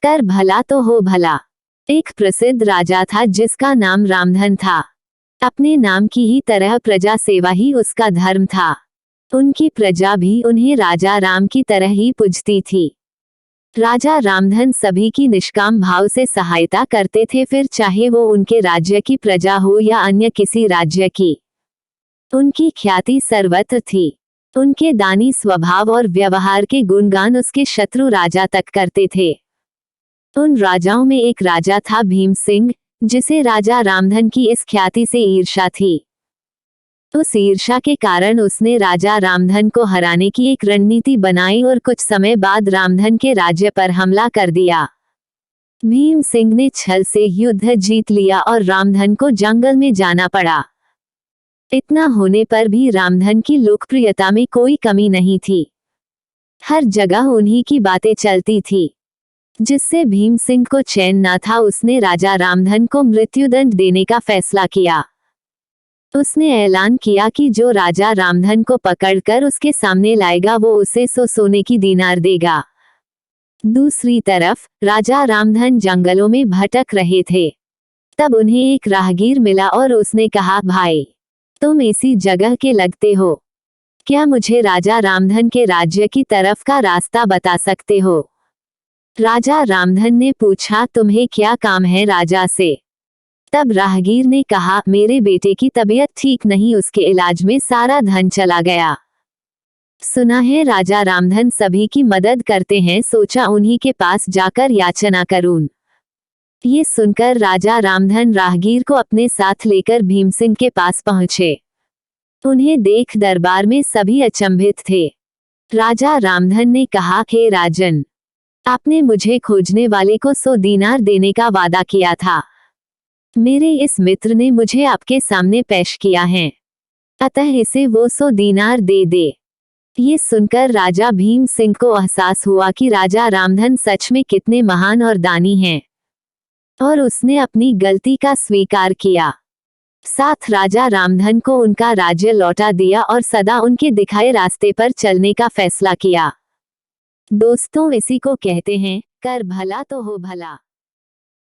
कर भला तो हो भला। एक प्रसिद्ध राजा था जिसका नाम रामधन था। अपने नाम की ही तरह प्रजा सेवा ही उसका धर्म था। उनकी प्रजा भी उन्हें राजा राम की तरह ही पूजती थी। राजा रामधन सभी की निष्काम भाव से सहायता करते थे, फिर चाहे वो उनके राज्य की प्रजा हो या अन्य किसी राज्य की। उनकी ख्याति सर्वत्र थी। उनके दानी स्वभाव और व्यवहार के गुणगान उसके शत्रु राजा तक करते थे। उन राजाओं में एक राजा था भीम सिंह, जिसे राजा रामधन की इस ख्याति से ईर्ष्या थी। उस ईर्ष्या के कारण उसने राजा रामधन को हराने की एक रणनीति बनाई और कुछ समय बाद रामधन के राज्य पर हमला कर दिया। भीम सिंह ने छल से युद्ध जीत लिया और रामधन को जंगल में जाना पड़ा। इतना होने पर भी रामधन की लोकप्रियता में कोई कमी नहीं थी। हर जगह उन्हीं की बातें चलती थी, जिससे भीम सिंह को चैन न था। उसने राजा रामधन को मृत्युदंड देने का फैसला किया। उसने ऐलान किया कि जो राजा रामधन को पकड़कर उसके सामने लाएगा वो उसे 100 सोने की दीनार देगा। दूसरी तरफ राजा रामधन जंगलों में भटक रहे थे। तब उन्हें एक राहगीर मिला और उसने कहा, भाई तुम इसी जगह के लगते हो, क्या मुझे राजा रामधन के राज्य की तरफ का रास्ता बता सकते हो? राजा रामधन ने पूछा, तुम्हें क्या काम है राजा से? तब राहगीर ने कहा, मेरे बेटे की तबीयत ठीक नहीं, उसके इलाज में सारा धन चला गया। सुना है राजा रामधन सभी की मदद करते हैं, सोचा उन्हीं के पास जाकर याचना करूं। ये सुनकर राजा रामधन राहगीर को अपने साथ लेकर भीम सिंह के पास पहुंचे। उन्हें देख दरबार में सभी अचंभित थे। राजा रामधन ने कहा, हे राजन, आपने मुझे खोजने वाले को 100 दीनार देने का वादा किया था। मेरे इस मित्र ने मुझे आपके सामने पेश किया है, अतः इसे वो 100 दीनार दे दे। ये सुनकर राजा भीम सिंह को एहसास हुआ कि राजा रामधन सच में कितने महान और दानी हैं, और उसने अपनी गलती का स्वीकार किया। साथ राजा रामधन को उनका राज्य लौटा दिया और सदा उनके दिखाए रास्ते पर चलने का फैसला किया। दोस्तों, इसी को कहते हैं कर भला तो हो भला।